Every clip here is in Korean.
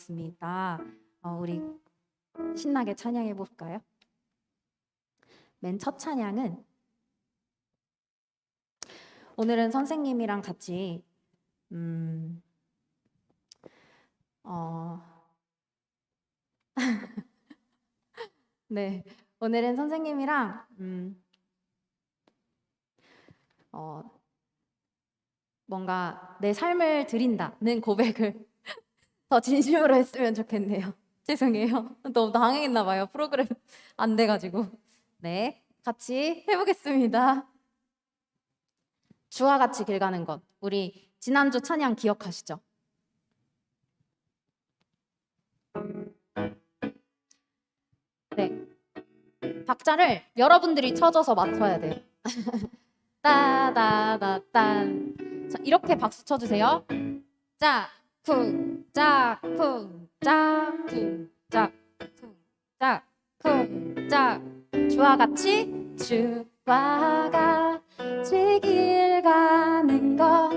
나오겠습니다. 우리 신나게 찬양해 볼까요? 맨 첫 찬양은 오늘은 선생님이랑 같이 네, 오늘은 선생님이랑 뭔가 내 삶을 드린다는 고백을 더 진심으로 했으면 좋겠네요. 죄송해요. 너무 당황했나 봐요. 프로그램 안 돼가지고. 네, 같이 해보겠습니다. 주와 같이 길 가는 것. 우리 지난주 찬양 기억하시죠? 네, 박자를 여러분들이 쳐줘서 맞춰야 돼요. 따다다딴. 자, 이렇게 박수 쳐주세요. 짝, 쿵, 짝, 쿵, 짝, 쿵, 짝, 쿵, 짝, 쿵, 짝. 주와 같이 주와 같이 길 가는 것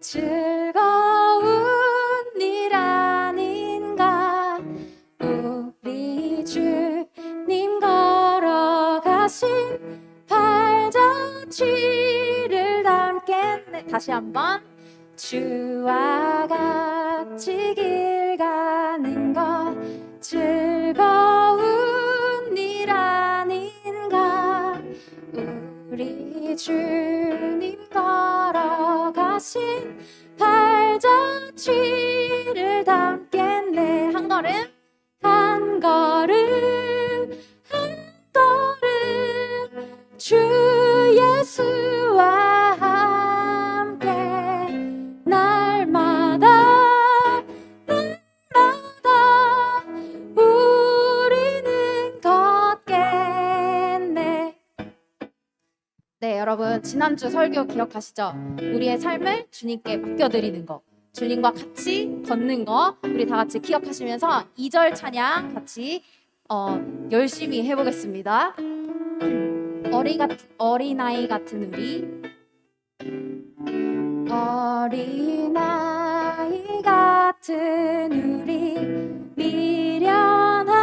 즐거운 일 아닌가. 우리 주님 걸어가신 발자취를 담겠네. 다시 한번. 주와 같이 길 가는 것 즐거운 일 아닌가. 우리 주님 걸어가신 발자취를 담겠네. 한 걸음 한 걸음 한 걸음 주 예수와 함께 날마다 우리는 걷겠네. 네, 여러분 지난주 설교 기억하시죠? 우리의 삶을 주님께 맡겨드리는 거, 주님과 같이 걷는 거, 우리 다 같이 기억하시면서 2절 찬양 같이 열심히 해보겠습니다. 어린아이 같은 우리, 어린아이 같은 우리, 미련하고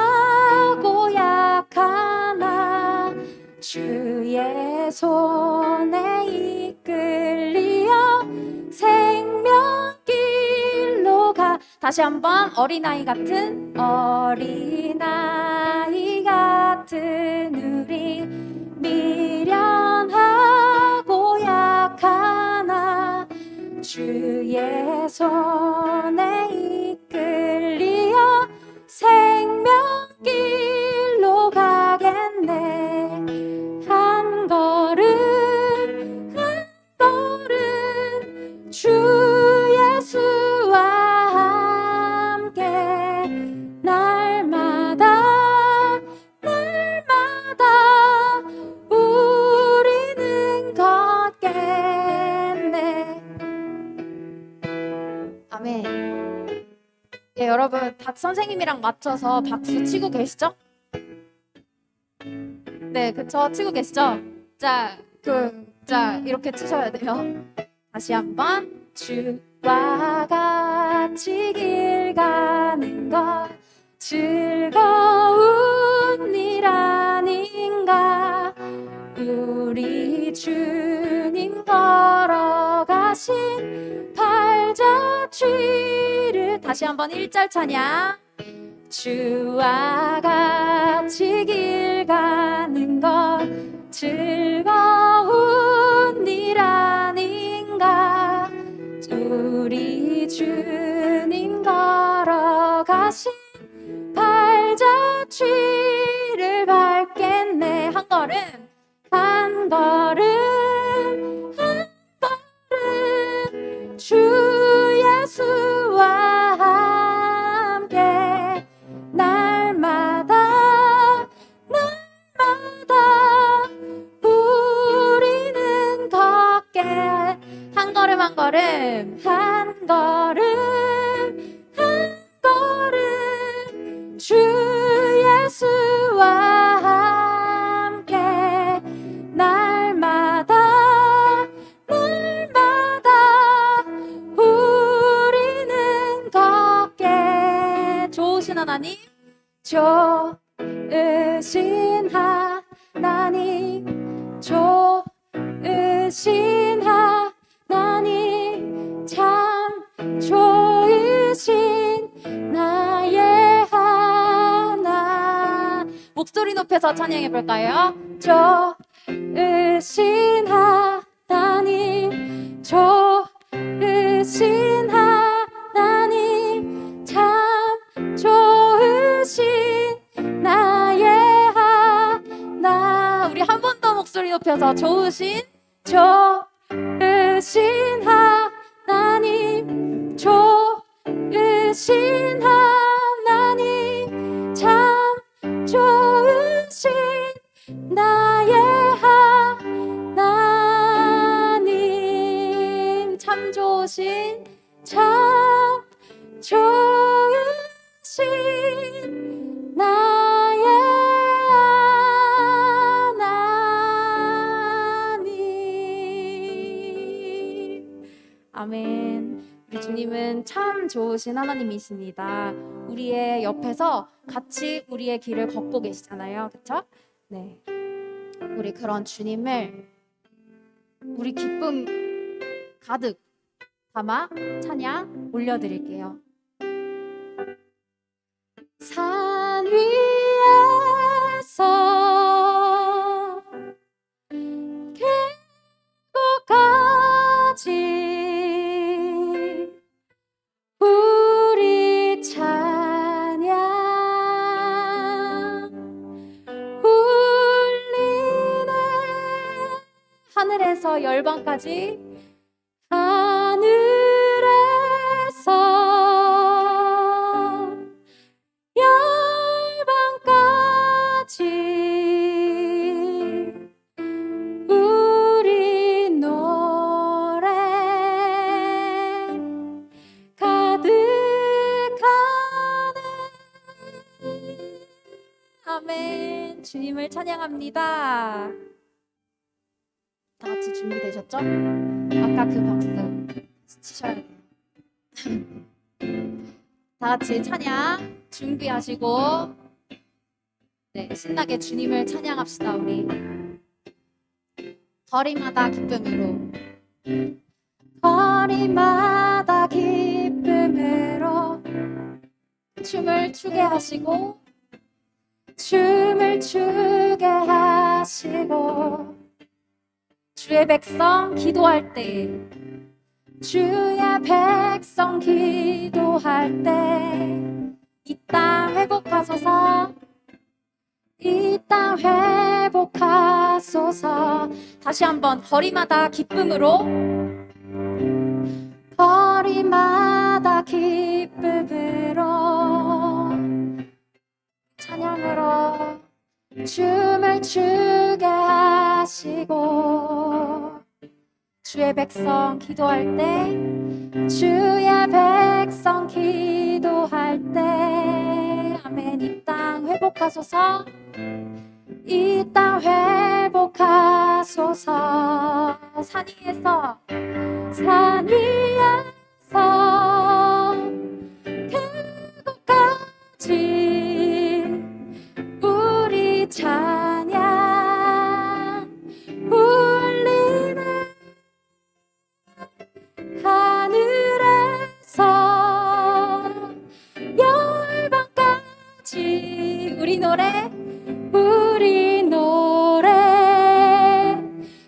약하나 주의 손에 이끌리어 생명길로 가. 다시 한번. 어린아이 같은 우리, 미련하고 약하나 주의 손에 이끌리어 생명길로 가겠네. 한 걸음 한 걸음 주 예수와 함께 날마다 우리는 걷겠네. 아멘. 네, 여러분 다 선생님이랑 맞춰서 박수 치고 계시죠? 네, 그쵸? 치고 계시죠? 자, 이렇게 치셔야 돼요. 다시 한번. 주와 같이 길 가는 것 즐거운 일 아닌가. 우리 주님 걸어가신 발자취를. 다시 한번 1절 찬양. 주와 같이 길 가는 것 즐거운 일 아닌가. 우리 주님 걸어가신 발자취를 밟겠네. 한 걸음 한 걸음 한 걸음 주 예수와 함께 날마다 우리는 걷게. 한 걸음 한 걸음 한 걸음 한 걸음 주 예수와 함께 날마다 좋으신 하나님, 좋으신 하나님, 좋으신 하나님, 참 좋으신 나의 하나. 목소리 높여서 찬양해 볼까요? 좋으신 하나님, 좋으신 하나님, 참 좋으신 나의 하나. 우리 한 번 더 목소리 높여서 좋으신 하나님, 좋으신 하나님, 참 좋으신 나의 하나님, 참 좋으신 나의 하나님. 아멘. 우리 주님은 참 좋으신 하나님이십니다. 우리의 옆에서 같이 우리의 길을 걷고 계시잖아요. 그렇죠? 네. 우리 그런 주님을 우리 기쁨 가득 담아 찬양 올려드릴게요. 산 위에서 계곡까지 우리 찬양 울리네. 하늘에서 열방까지, 하늘에서 열방까지 우리 노래 가득하네. 아멘. 주님을 찬양합니다. 다 같이 준비되셨죠? 아까 그 박수 치셔야 돼요. 다 같이 찬양 준비하시고, 네, 신나게 주님을 찬양합시다. 우리 거리마다 기쁨으로, 거리마다 기쁨으로 춤을 추게 하시고, 춤을 추게 하시고, 주의 백성 기도할 때, 주의 백성 기도할 때 이 땅 회복하소서, 이 땅 회복하소서. 다시 한번 거리마다 기쁨으로, 거리마다 기쁨으로 찬양으로 춤을 추게 하시고, 주의 백성 기도할 때, 주의 백성 기도할 때, 아멘. 이 땅 회복하소서, 이 땅 회복하소서. 산 위에서, 산 위에서 계곡까지 우리 찬양 울리네. 하늘에서 열방까지 우리 노래, 우리 노래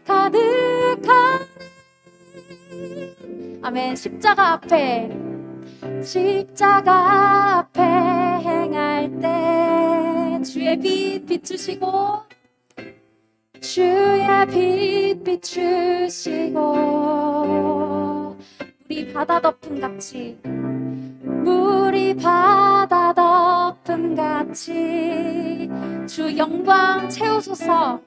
가득하네. 아멘. 십자가 앞에, 십자가 앞에 행할 때 주의 빛 비추시고, 주의 빛 비추시고, 물이 바다 덮음 같이, 물이 바다 덮음 같이 주 영광 채우소서,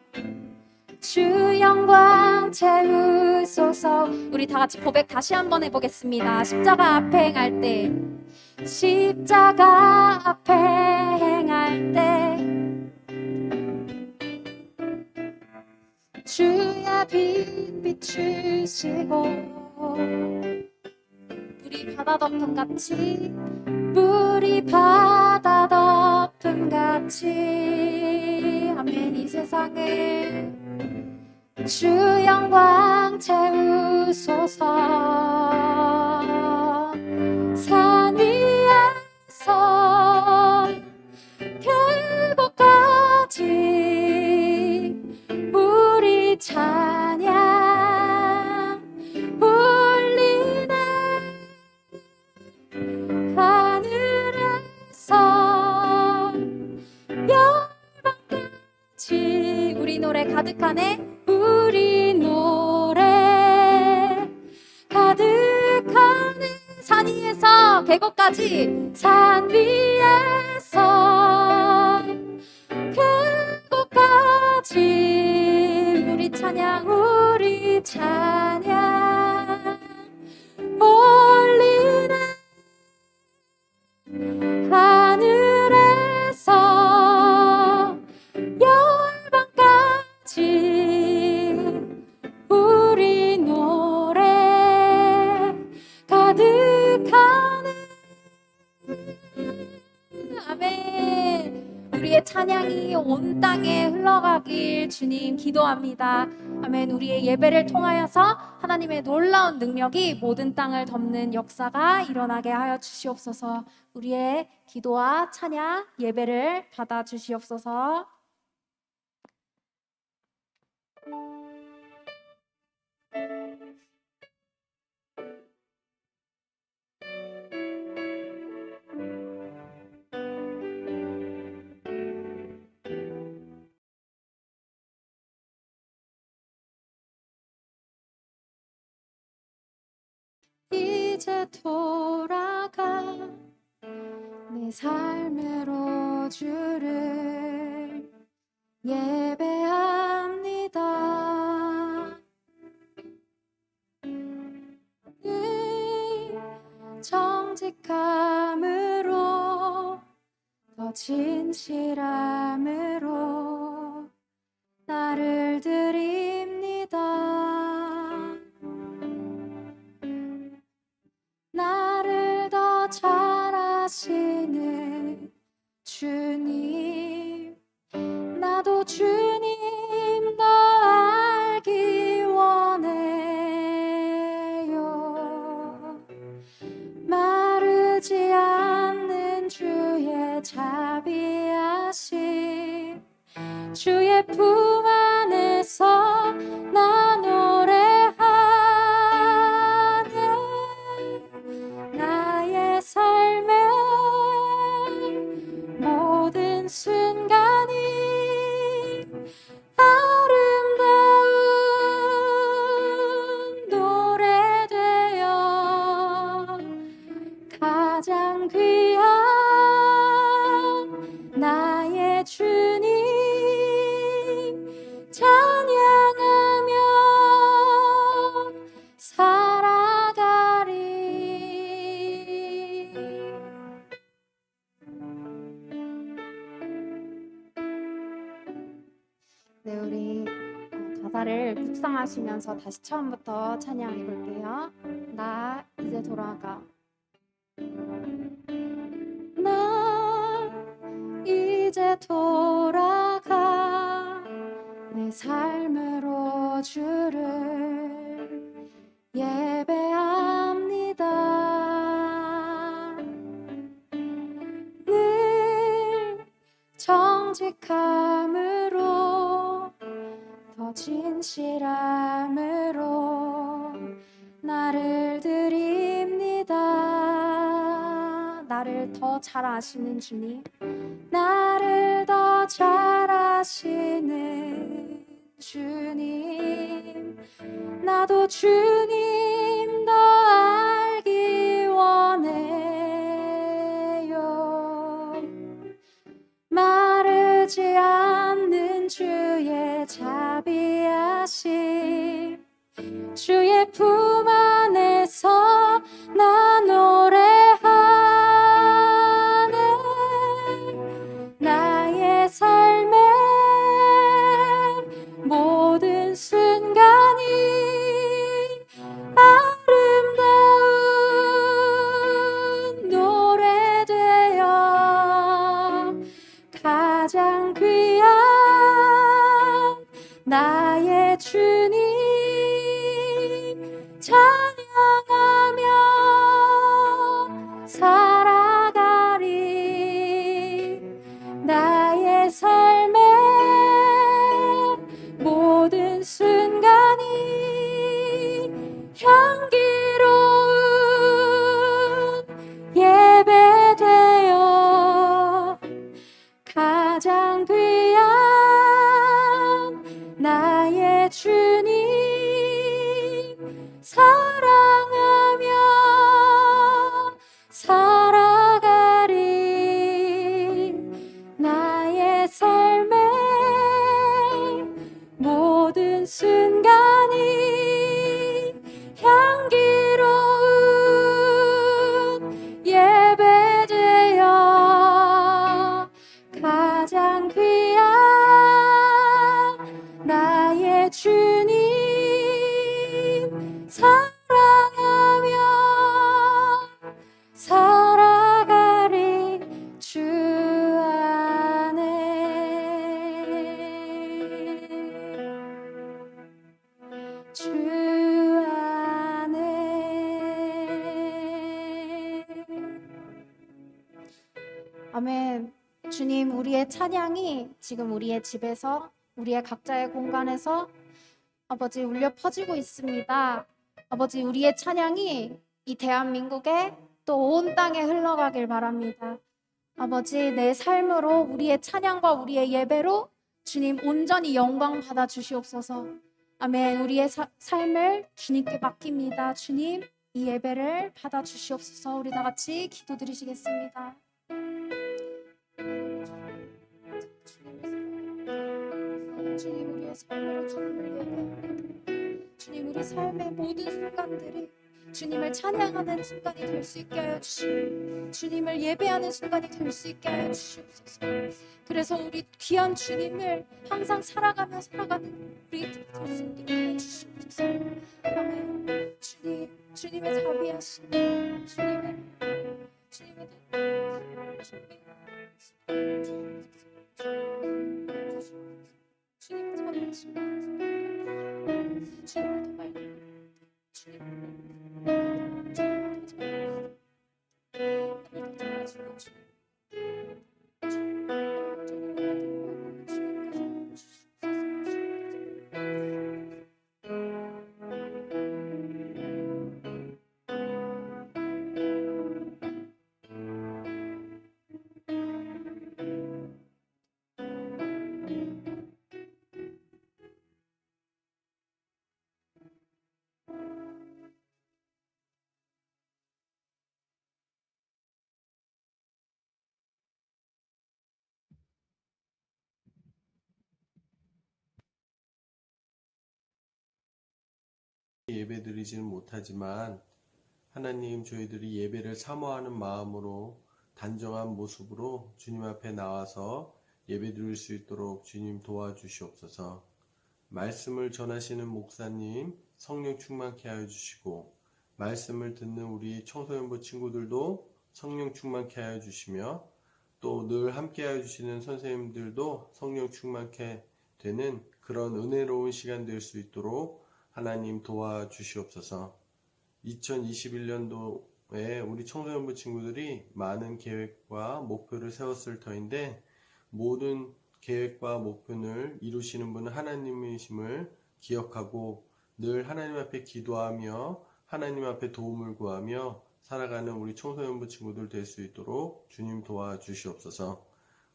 주 영광 채우소서. 우리 다 같이 고백 다시 한번 해보겠습니다. 십자가 앞에 행할 때, 십자가 앞에 행할 때 주의 빛 비추시고, 물이 바다 덮음 같이, 물이 바다 같이 아멘. 이 세상을 주 영광 채우소서. 산 위에서 계곡까지 우리 찬양 울리네. 하늘에서 열방까지 우리 노래 가득하네. 우리 노래 가득하네. 산 위에서 계곡까지 산 위에서 계곡까지 우리 찬양 우리 찬양 올리네. 하늘에서 열방까지 우리 노래 가득하네. 아멘. 우리의 찬양이 온 땅에 흘러가길 주님 기도합니다. 아멘. 우리의 예배를 통하여서 하나님의 놀라운 능력이 모든 땅을 덮는 역사가 일어나게 하여 주시옵소서. 우리의 기도와 찬양 예배를 받아 주시옵소서. 이제 돌아가 내 삶으로 주를 예배합니다. 늘 정직함으로 더 진실함으로 나를 드립니다. 나를 더 잘 아시는 주님, 나도 주님 더 알기 원해요. 마르지 않는 주의 자비하심, 주의 품 안에서 나 노래하네. 나의 삶의 모든 순간이 아름다운 노래 되어 가장 귀한 나의 주님 찬양하며 살아가리. 네, 우리 가사를 묵상하시면서 다시 처음부터 찬양해 볼게요. 나 이제 돌아가. 나 이제 돌아가 내 삶으로 주를 예배합니다. 늘 정직함으로 더 진실함으로 나를 드립니다. 나를 더 잘 아시는 주님, 나를 더 잘 아시는 주님, 나도 주님 더 알기 원해요. 마르지 않는 주의 자비하심, 주의 품 안에서 나 노래하네. 나의 삶의 모든 순간이 아름다운 노래 되어 나의 주님 찬양하며 살아가리. 나의 삶의 모든 순간이 향기로운 예배되어 가장 귀한 나의 주님 사랑하며 살아가리. 나의 삶의 모든 순간이 향기로운 예배되어 가장 귀한 나의 주님 사랑하며 살아가리. 주 안에 주 안에. 아멘. 주님, 우리의 찬양이 지금 우리의 집에서, 우리의 각자의 공간에서 아버지 울려 퍼지고 있습니다. 아버지, 우리의 찬양이 이 대한민국에 또 온 땅에 흘러가길 바랍니다. 아버지, 내 삶으로 우리의 찬양과 우리의 예배로 주님 온전히 영광 받아 주시옵소서. 아멘. 우리의 삶을 주님께 맡깁니다. 주님, 이 예배를 받아 주시옵소서. 우리 다 같이 기도드리시겠습니다. 주님, 우리의 삶으로 주님을 예배합니다. 주님, 우리 삶의 모든 순간들이 주님을 찬양하는 순간이 될 수 있게 하여 주시고 주님을 예배하는 순간이 될 수 있게 하여 주시옵소서. 그래서 우리 귀한 주님을 항상 살아가는 우리 될 수 있도록 하여 주시옵소서. 아멘. 주님의 자비하심, 주님의 자비하심, 주님을 더 밝게, 예배드리지는 못하지만 하나님, 저희들이 예배를 사모하는 마음으로 단정한 모습으로 주님 앞에 나와서 예배드릴 수 있도록 주님 도와주시옵소서. 말씀을 전하시는 목사님 성령 충만케 하여 주시고, 말씀을 듣는 우리 청소년부 친구들도 성령 충만케 하여 주시며, 또 늘 함께 하여 주시는 선생님들도 성령 충만케 되는 그런 은혜로운 시간 될 수 있도록 하나님 도와주시옵소서. 2021년도에 우리 청소년부 친구들이 많은 계획과 목표를 세웠을 터인데, 모든 계획과 목표를 이루시는 분은 하나님이심을 기억하고 늘 하나님 앞에 기도하며 하나님 앞에 도움을 구하며 살아가는 우리 청소년부 친구들 될 수 있도록 주님 도와주시옵소서.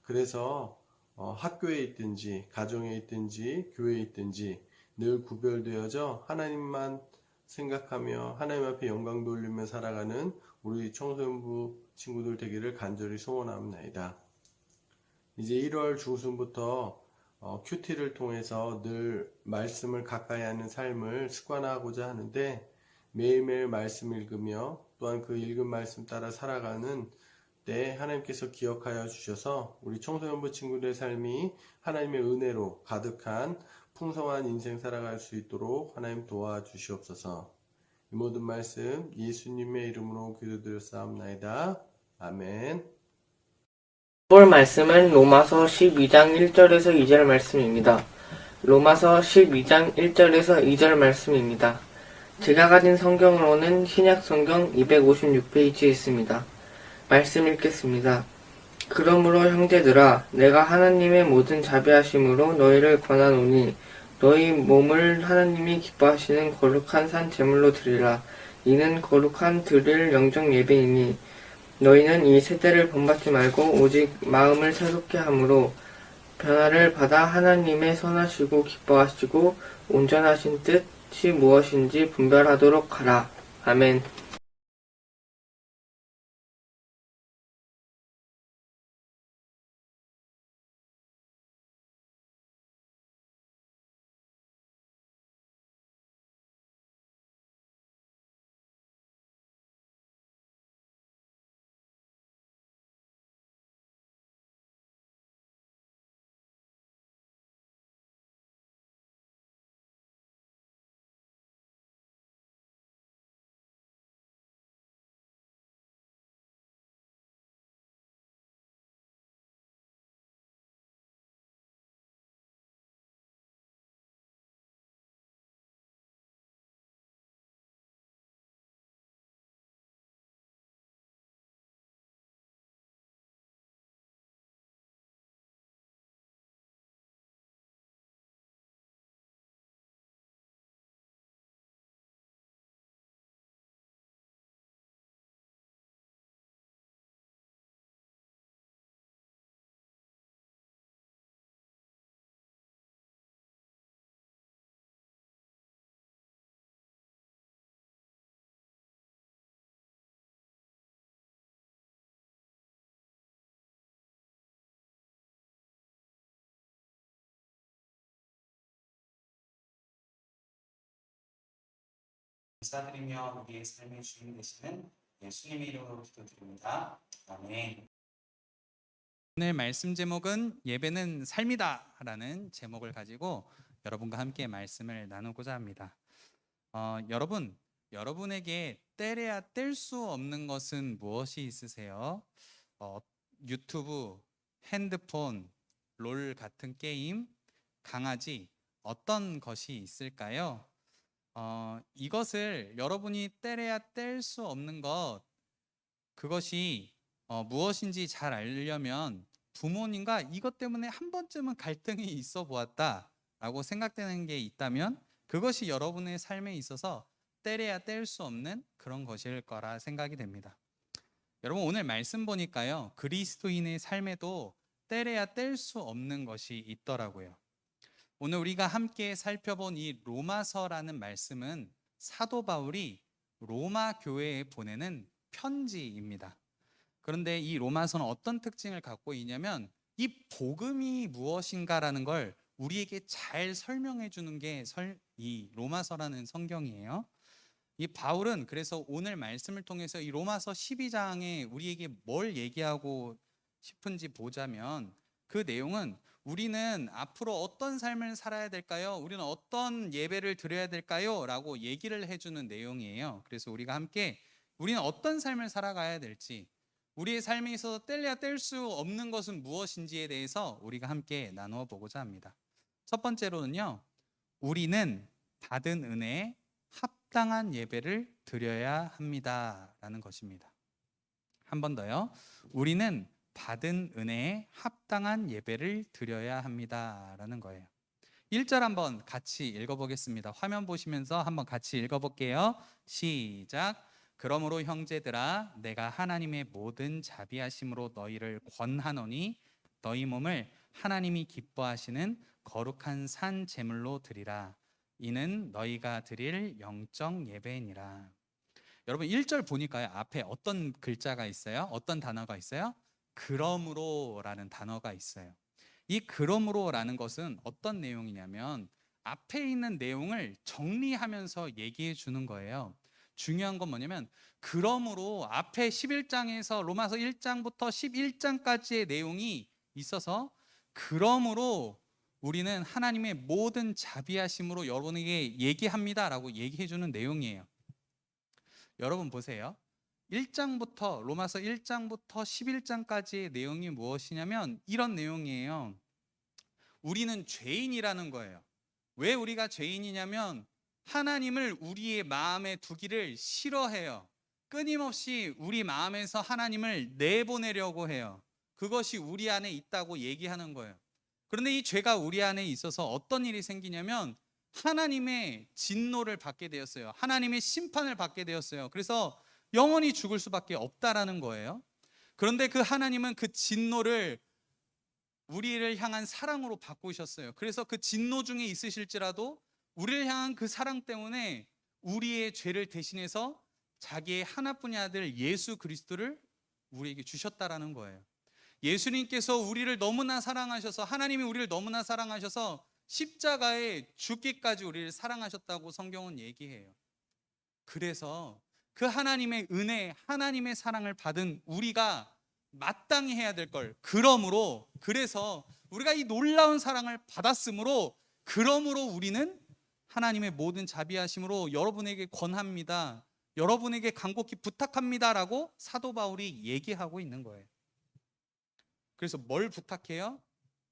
그래서 학교에 있든지 가정에 있든지 교회에 있든지 늘 구별되어져 하나님만 생각하며 하나님 앞에 영광 돌리며 살아가는 우리 청소년부 친구들 되기를 간절히 소원합니다. 이제 1월 중순부터 큐티를 통해서 늘 말씀을 가까이 하는 삶을 습관화하고자 하는데, 매일매일 말씀 읽으며 또한 그 읽은 말씀 따라 살아가는 때 하나님께서 기억하여 주셔서 우리 청소년부 친구들의 삶이 하나님의 은혜로 가득한 풍성한 인생 살아갈 수 있도록 하나님 도와주시옵소서. 이 모든 말씀 예수님의 이름으로 기도드렸사옵나이다. 아멘. 볼 말씀은 로마서 12장 1절에서 2절 말씀입니다. 로마서 12장 1절에서 2절 말씀입니다. 제가 가진 성경으로는 신약 성경 256페이지에 있습니다. 말씀 읽겠습니다. 그러므로 형제들아 내가 하나님의 모든 자비하심으로 너희를 권하노니 너희 몸을 하나님이 기뻐하시는 거룩한 산 제물로 드리라. 이는 거룩한 드릴 영적 예배이니 너희는 이 세대를 본받지 말고 오직 마음을 새롭게 함으로 변화를 받아 하나님의 선하시고 기뻐하시고 온전하신 뜻이 무엇인지 분별하도록 하라. 아멘. 감사드리며 우리의 삶의 주인 되시는 예수님의 이름으로 기도드립니다. 아멘. 오늘 말씀 제목은 예배는 삶이다 라는 제목을 가지고 여러분과 함께 말씀을 나누고자 합니다. 여러분에게 떼려야 뗄 수 없는 것은 무엇이 있으세요? 유튜브, 핸드폰, 롤 같은 게임, 강아지, 어떤 것이 있을까요? 이것을 여러분이 떼려야 뗄 수 없는 것, 그것이 무엇인지 잘 알려면 부모님과 이것 때문에 한 번쯤은 갈등이 있어 보았다 라고 생각되는 게 있다면 그것이 여러분의 삶에 있어서 떼려야 뗄 수 없는 그런 것일 거라 생각이 됩니다. 여러분 오늘 말씀 보니까요, 그리스도인의 삶에도 떼려야 뗄 수 없는 것이 있더라고요. 오늘 우리가 함께 살펴본 이 로마서라는 말씀은 사도 바울이 로마 교회에 보내는 편지입니다. 그런데 이 로마서는 어떤 특징을 갖고 있냐면 이 복음이 무엇인가라는 걸 우리에게 잘 설명해 주는 게 이 로마서라는 성경이에요. 이 바울은 그래서 오늘 말씀을 통해서 이 로마서 12장에 우리에게 뭘 얘기하고 싶은지 보자면 그 내용은 우리는 앞으로 어떤 삶을 살아야 될까요? 우리는 어떤 예배를 드려야 될까요? 라고 얘기를 해주는 내용이에요. 그래서 우리가 함께 우리는 어떤 삶을 살아가야 될지, 우리의 삶에 있어서 뗄래야 뗄 수 없는 것은 무엇인지에 대해서 우리가 함께 나누어 보고자 합니다. 첫 번째로는요, 우리는 받은 은혜에 합당한 예배를 드려야 합니다 라는 것입니다. 한 번 더요. 우리는 받은 은혜에 합당한 예배를 드려야 합니다 라는 거예요. 1절 한번 같이 읽어보겠습니다. 화면 보시면서 한번 같이 읽어볼게요. 시작. 그러므로 형제들아 내가 하나님의 모든 자비하심으로 너희를 권하노니 너희 몸을 하나님이 기뻐하시는 거룩한 산 제물로 드리라. 이는 너희가 드릴 영적 예배니라. 여러분 1절 보니까요, 앞에 어떤 글자가 있어요? 어떤 단어가 있어요? 그러므로 라는 단어가 있어요. 이 그러므로 라는 것은 어떤 내용이냐면 앞에 있는 내용을 정리하면서 얘기해 주는 거예요. 중요한 건 뭐냐면 그러므로 앞에 11장에서 로마서 1장부터 11장까지의 내용이 있어서 그러므로 우리는 하나님의 모든 자비하심으로 여러분에게 얘기합니다 라고 얘기해 주는 내용이에요. 여러분 보세요. 1장부터 로마서 1장부터 11장까지의 내용이 무엇이냐면 이런 내용이에요. 우리는 죄인이라는 거예요. 왜 우리가 죄인이냐면 하나님을 우리의 마음에 두기를 싫어해요. 끊임없이 우리 마음에서 하나님을 내보내려고 해요. 그것이 우리 안에 있다고 얘기하는 거예요. 그런데 이 죄가 우리 안에 있어서 어떤 일이 생기냐면 하나님의 진노를 받게 되었어요. 하나님의 심판을 받게 되었어요. 그래서 영원히 죽을 수밖에 없다라는 거예요. 그런데 그 하나님은 그 진노를 우리를 향한 사랑으로 바꾸셨어요. 그래서 그 진노 중에 있으실지라도 우리를 향한 그 사랑 때문에 우리의 죄를 대신해서 자기의 하나뿐인 아들 예수 그리스도를 우리에게 주셨다라는 거예요. 예수님께서 우리를 너무나 사랑하셔서, 하나님이 우리를 너무나 사랑하셔서 십자가에 죽기까지 우리를 사랑하셨다고 성경은 얘기해요. 그래서 그 하나님의 은혜, 하나님의 사랑을 받은 우리가 마땅히 해야 될 걸, 그래서 우리가 이 놀라운 사랑을 받았으므로, 그러므로 우리는 하나님의 모든 자비하심으로 여러분에게 권합니다, 여러분에게 간곡히 부탁합니다라고 사도 바울이 얘기하고 있는 거예요. 그래서 뭘 부탁해요?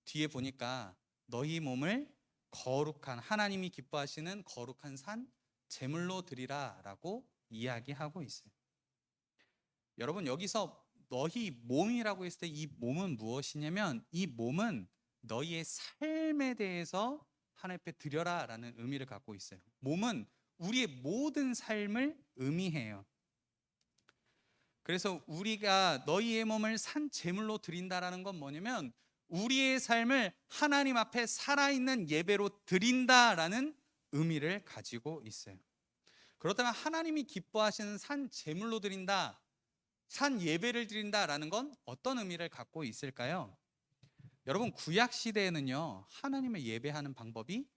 뒤에 보니까 너희 몸을 거룩한, 하나님이 기뻐하시는 거룩한 산 제물로 드리라 라고 이야기하고 있어요. 여러분, 여기서 너희 몸이라고 했을 때 이 몸은 무엇이냐면, 이 몸은 너희의 삶에 대해서 하나님 앞에 드려라 라는 의미를 갖고 있어요. 몸은 우리의 모든 삶을 의미해요. 그래서 우리가 너희의 몸을 산 제물로 드린다라는 건 뭐냐면 우리의 삶을 하나님 앞에 살아있는 예배로 드린다라는 의미를 가지고 있어요. 그렇다면 하나님이 기뻐하시는 산 제물로 드린다, 산 예배를 드린다라는 건 어떤 의미를 갖고 있을까요? 여러분, 구약 시대에는요, 하나님을 예배하는 방법이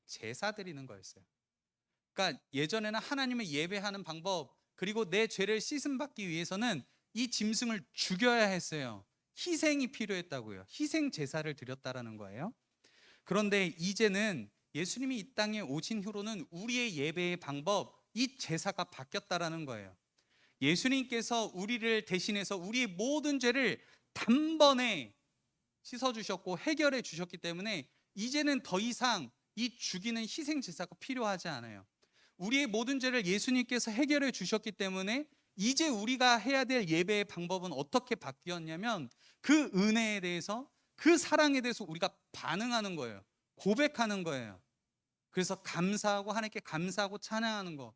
제사 드리는 거였어요. 그러니까 예전에는 하나님을 예배하는 방법, 그리고 내 죄를 씻음 받기 위해서는 이 짐승을 죽여야 했어요. 희생이 필요했다고요. 희생 제사를 드렸다라는 거예요. 그런데 이제는 예수님이 이 땅에 오신 후로는 우리의 예배의 방법, 이 제사가 바뀌었다라는 거예요. 예수님께서 우리를 대신해서 우리의 모든 죄를 단번에 씻어주셨고 해결해 주셨기 때문에 이제는 더 이상 이 죽이는 희생 제사가 필요하지 않아요. 우리의 모든 죄를 예수님께서 해결해 주셨기 때문에 이제 우리가 해야 될 예배의 방법은 어떻게 바뀌었냐면 그 은혜에 대해서, 그 사랑에 대해서 우리가 반응하는 거예요. 고백하는 거예요. 그래서 감사하고, 하나님께 감사하고 찬양하는 거.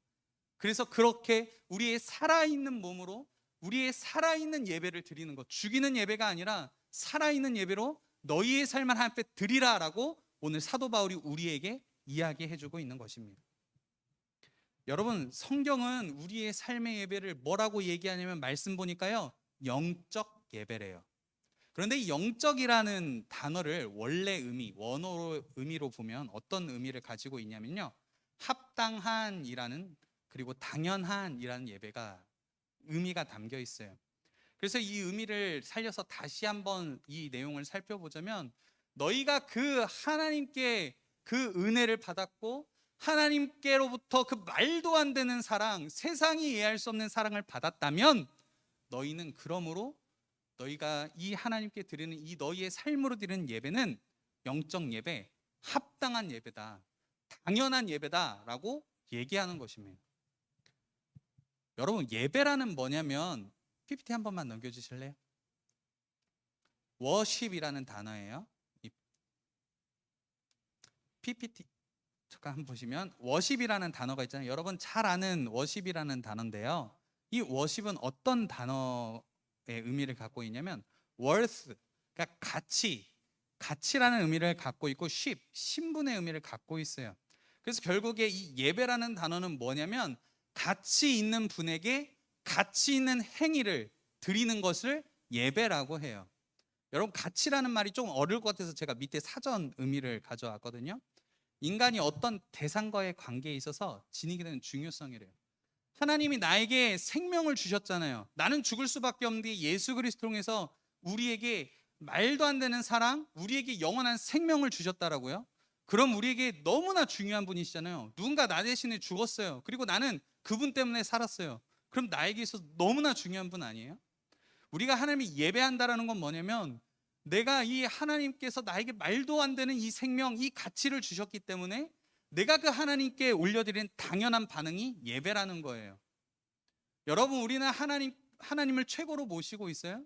그래서 그렇게 우리의 살아있는 몸으로 우리의 살아있는 예배를 드리는 것, 죽이는 예배가 아니라 살아있는 예배로 너희의 삶을 하나님 앞에 드리라라고 오늘 사도 바울이 우리에게 이야기해주고 있는 것입니다. 여러분, 성경은 우리의 삶의 예배를 뭐라고 얘기하냐면 말씀 보니까요, 영적 예배래요. 그런데 이 영적이라는 단어를 원래 의미, 원어로 의미로 보면 어떤 의미를 가지고 있냐면요, 합당한이라는, 그리고 당연한이라는 예배가 의미가 담겨 있어요. 그래서 이 의미를 살려서 다시 한번 이 내용을 살펴보자면, 너희가 그 하나님께 그 은혜를 받았고 하나님께로부터 그 말도 안 되는 사랑, 세상이 이해할 수 없는 사랑을 받았다면 너희는 그러므로 너희가 이 하나님께 드리는 이 너희의 삶으로 드리는 예배는 영적 예배, 합당한 예배다, 당연한 예배다라고 얘기하는 것입니다. 여러분, 예배라는 뭐냐면, PPT 한 번만 넘겨주실래요? 워십이라는 단어예요. PPT 잠깐 한번 보시면 워십이라는 단어가 있잖아요. 여러분 잘 아는 워십이라는 단어인데요, 이 워십은 어떤 단어의 의미를 갖고 있냐면 worth, 그러니까 가치라는 의미를 갖고 있고 sheep, 신분의 의미를 갖고 있어요. 그래서 결국에 이 예배라는 단어는 뭐냐면 가치 있는 분에게 가치 있는 행위를 드리는 것을 예배라고 해요. 여러분, 가치라는 말이 좀 어려울 것 같아서 제가 밑에 사전 의미를 가져왔거든요. 인간이 어떤 대상과의 관계에 있어서 지니게 되는 중요성이래요. 하나님이 나에게 생명을 주셨잖아요. 나는 죽을 수밖에 없는데 예수 그리스도 통해서 우리에게 말도 안 되는 사랑, 우리에게 영원한 생명을 주셨다라고요. 그럼 우리에게 너무나 중요한 분이시잖아요. 누군가 나 대신에 죽었어요. 그리고 나는 그분 때문에 살았어요. 그럼 나에게 있어서 너무나 중요한 분 아니에요? 우리가 하나님이 예배한다라는 건 뭐냐면 내가 이 하나님께서 나에게 말도 안 되는 이 생명, 이 가치를 주셨기 때문에 내가 그 하나님께 올려드린 당연한 반응이 예배라는 거예요. 여러분, 우리는 하나님을 최고로 모시고 있어요?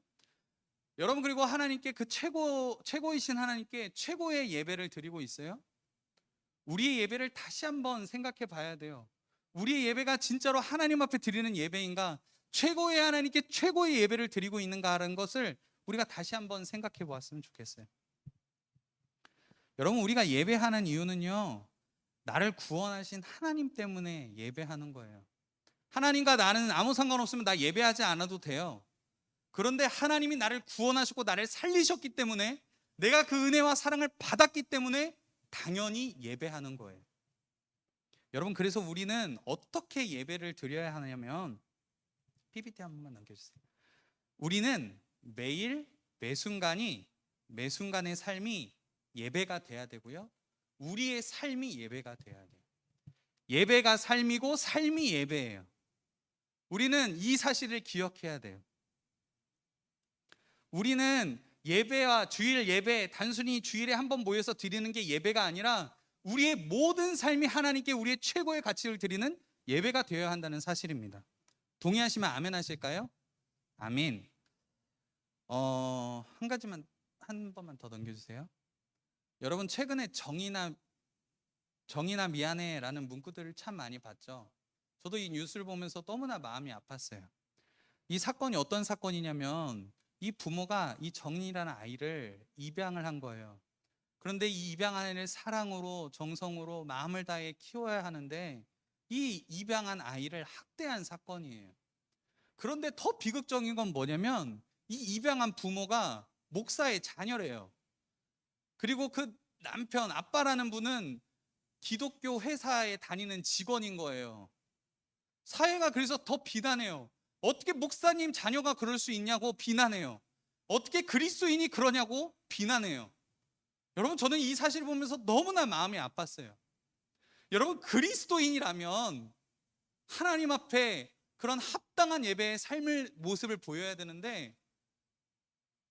여러분, 그리고 하나님께 그 최고이신 하나님께 최고의 예배를 드리고 있어요? 우리의 예배를 다시 한번 생각해 봐야 돼요. 우리의 예배가 진짜로 하나님 앞에 드리는 예배인가? 최고의 하나님께 최고의 예배를 드리고 있는가 하는 것을 우리가 다시 한번 생각해 보았으면 좋겠어요. 여러분, 우리가 예배하는 이유는요, 나를 구원하신 하나님 때문에 예배하는 거예요. 하나님과 나는 아무 상관없으면 나 예배하지 않아도 돼요. 그런데 하나님이 나를 구원하시고 나를 살리셨기 때문에, 내가 그 은혜와 사랑을 받았기 때문에 당연히 예배하는 거예요. 여러분, 그래서 우리는 어떻게 예배를 드려야 하냐면, PPT 한 번만 남겨주세요. 우리는 매일 매순간의 삶이 예배가 돼야 되고요, 우리의 삶이 예배가 돼야 돼요. 예배가 삶이고 삶이 예배예요. 우리는 이 사실을 기억해야 돼요. 우리는 예배와 주일 예배, 단순히 주일에 한 번 모여서 드리는 게 예배가 아니라 우리의 모든 삶이 하나님께 우리의 최고의 가치를 드리는 예배가 되어야 한다는 사실입니다. 동의하시면 아멘 하실까요? 아멘. 한 가지만, 한 번만 더 넘겨주세요. 여러분, 최근에 정의나 미안해라는 문구들을 참 많이 봤죠. 저도 이 뉴스를 보면서 너무나 마음이 아팠어요. 이 사건이 어떤 사건이냐면, 이 부모가 이 정인이라는 아이를 입양을 한 거예요. 그런데 이 입양한 아이를 사랑으로, 정성으로, 마음을 다해 키워야 하는데 이 입양한 아이를 학대한 사건이에요. 그런데 더 비극적인 건 뭐냐면, 이 입양한 부모가 목사의 자녀래요. 그리고 그 남편, 아빠라는 분은 기독교 회사에 다니는 직원인 거예요. 사회가 그래서 더 비난해요. 어떻게 목사님 자녀가 그럴 수 있냐고 비난해요. 어떻게 그리스도인이 그러냐고 비난해요. 여러분, 저는 이 사실을 보면서 너무나 마음이 아팠어요. 여러분, 그리스도인이라면 하나님 앞에 그런 합당한 예배의 삶을 모습을 보여야 되는데,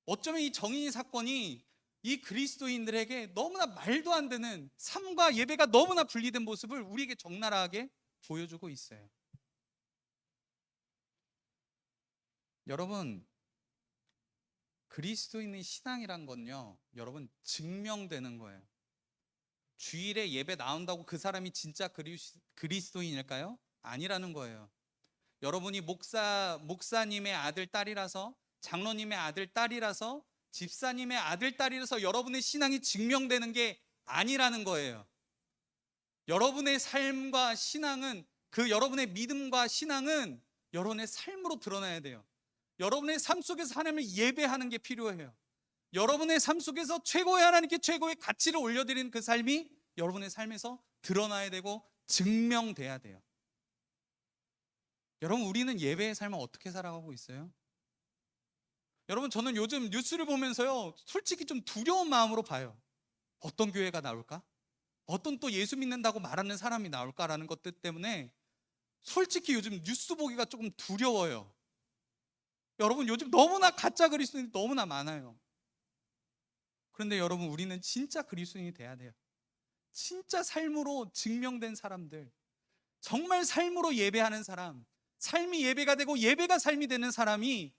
어쩌면 이 정인이 사건이 이 그리스도인들에게 너무나 말도 안 되는 삶과 예배가 너무나 분리된 모습을 우리에게 적나라하게 보여주고 있어요. 여러분, 그리스도인의 신앙이란 건요, 여러분, 증명되는 거예요. 주일에 예배 나온다고 그 사람이 진짜 그리스도인일까요? 아니라는 거예요. 여러분이 목사님의 아들, 딸이라서, 장로님의 아들, 딸이라서, 집사님의 아들, 딸이라서 여러분의 신앙이 증명되는 게 아니라는 거예요. 여러분의 삶과 신앙은, 그 여러분의 믿음과 신앙은 여러분의 삶으로 드러나야 돼요. 여러분의 삶 속에서 하나님을 예배하는 게 필요해요. 여러분의 삶 속에서 최고의 하나님께 최고의 가치를 올려드리는 그 삶이 여러분의 삶에서 드러나야 되고 증명돼야 돼요. 여러분, 우리는 예배의 삶을 어떻게 살아가고 있어요? 여러분, 저는 요즘 뉴스를 보면서요, 솔직히 좀 두려운 마음으로 봐요. 어떤 교회가 나올까? 어떤 또 예수 믿는다고 말하는 사람이 나올까라는 것들 때문에 솔직히 요즘 뉴스 보기가 조금 두려워요. 여러분, 요즘 너무나 가짜 그리스도인이 너무나 많아요. 그런데 여러분, 우리는 진짜 그리스도인이 돼야 돼요. 진짜 삶으로 증명된 사람들, 정말 삶으로 예배하는 사람, 삶이 예배가 되고 예배가 삶이 되는 사람이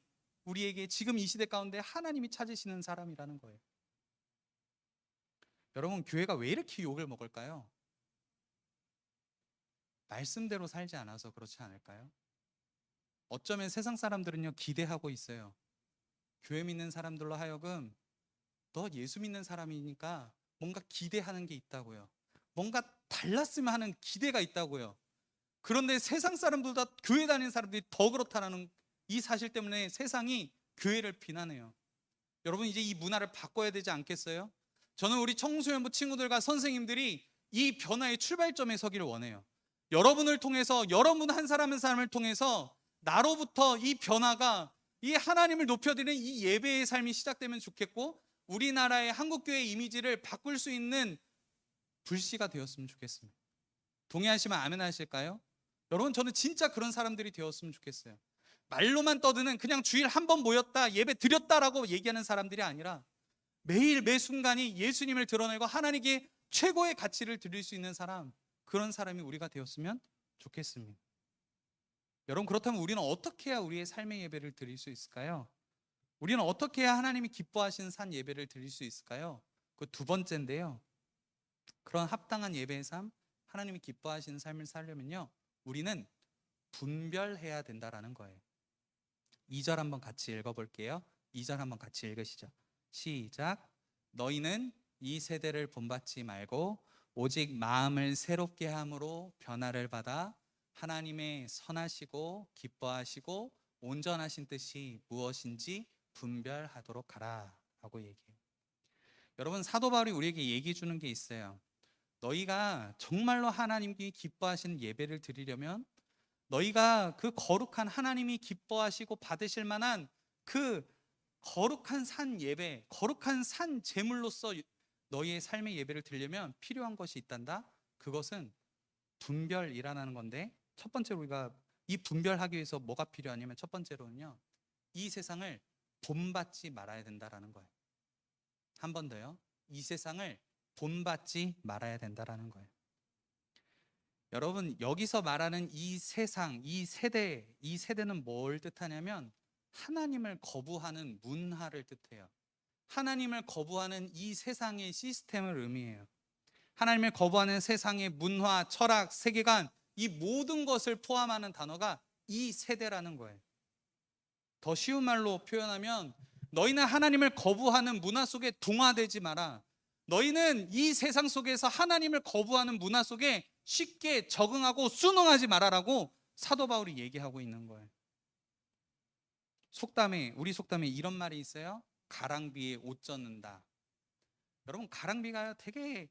우리에게 지금 이 시대 가운데 하나님이 찾으시는 사람이라는 거예요. 여러분, 교회가 왜 이렇게 욕을 먹을까요? 말씀대로 살지 않아서 그렇지 않을까요? 어쩌면 세상 사람들은요, 기대하고 있어요. 교회 믿는 사람들로 하여금 너 예수 믿는 사람이니까 뭔가 기대하는 게 있다고요. 뭔가 달랐으면 하는 기대가 있다고요. 그런데 세상 사람들보다 교회 다니는 사람들이 더 그렇다는 이 사실 때문에 세상이 교회를 비난해요. 여러분, 이제 이 문화를 바꿔야 되지 않겠어요? 저는 우리 청소년부 친구들과 선생님들이 이 변화의 출발점에 서기를 원해요. 여러분을 통해서, 여러분 한 사람 한 사람을 통해서 나로부터 이 변화가, 이 하나님을 높여드리는 이 예배의 삶이 시작되면 좋겠고, 우리나라의 한국교회 이미지를 바꿀 수 있는 불씨가 되었으면 좋겠습니다. 동의하시면 아멘 하실까요? 여러분, 저는 진짜 그런 사람들이 되었으면 좋겠어요. 말로만 떠드는, 그냥 주일 한 번 모였다, 예배 드렸다라고 얘기하는 사람들이 아니라 매일 매 순간이 예수님을 드러내고 하나님께 최고의 가치를 드릴 수 있는 사람, 그런 사람이 우리가 되었으면 좋겠습니다. 여러분, 그렇다면 우리는 어떻게 해야 우리의 삶의 예배를 드릴 수 있을까요? 우리는 어떻게 해야 하나님이 기뻐하시는 산 예배를 드릴 수 있을까요? 그 두 번째인데요, 그런 합당한 예배의 삶, 하나님이 기뻐하시는 삶을 살려면요, 우리는 분별해야 된다라는 거예요. 2절 한번 같이 읽어볼게요. 2절 한번 같이 읽으시죠. 시작. 너희는 이 세대를 본받지 말고 오직 마음을 새롭게 함으로 변화를 받아 하나님의 선하시고 기뻐하시고 온전하신 뜻이 무엇인지 분별하도록 하라 라고 얘기해요. 여러분, 사도 바울이 우리에게 얘기해 주는 게 있어요. 너희가 정말로 하나님께 기뻐하시는 예배를 드리려면 너희가 그 거룩한 하나님이 기뻐하시고 받으실 만한 그 거룩한 산 예배, 거룩한 산 제물로서 너희의 삶의 예배를 드리려면 필요한 것이 있단다. 그것은 분별이라는 건데, 첫 번째로 우리가 이 분별하기 위해서 뭐가 필요하냐면, 첫 번째로는요, 이 세상을 본받지 말아야 된다라는 거예요. 한 번 더요. 이 세상을 본받지 말아야 된다라는 거예요. 여러분, 여기서 말하는 이 세상, 이 세대는 뭘 뜻하냐면 하나님을 거부하는 문화를 뜻해요. 하나님을 거부하는 이 세상의 시스템을 의미해요. 하나님을 거부하는 세상의 문화, 철학, 세계관, 이 모든 것을 포함하는 단어가 이 세대라는 거예요. 더 쉬운 말로 표현하면 너희는 하나님을 거부하는 문화 속에 동화되지 마라. 너희는 이 세상 속에서 하나님을 거부하는 문화 속에 쉽게 적응하고 순응하지 말아라고 사도 바울이 얘기하고 있는 거예요. 우리 속담에 이런 말이 있어요. 가랑비에 옷 젖는다. 여러분, 가랑비가 되게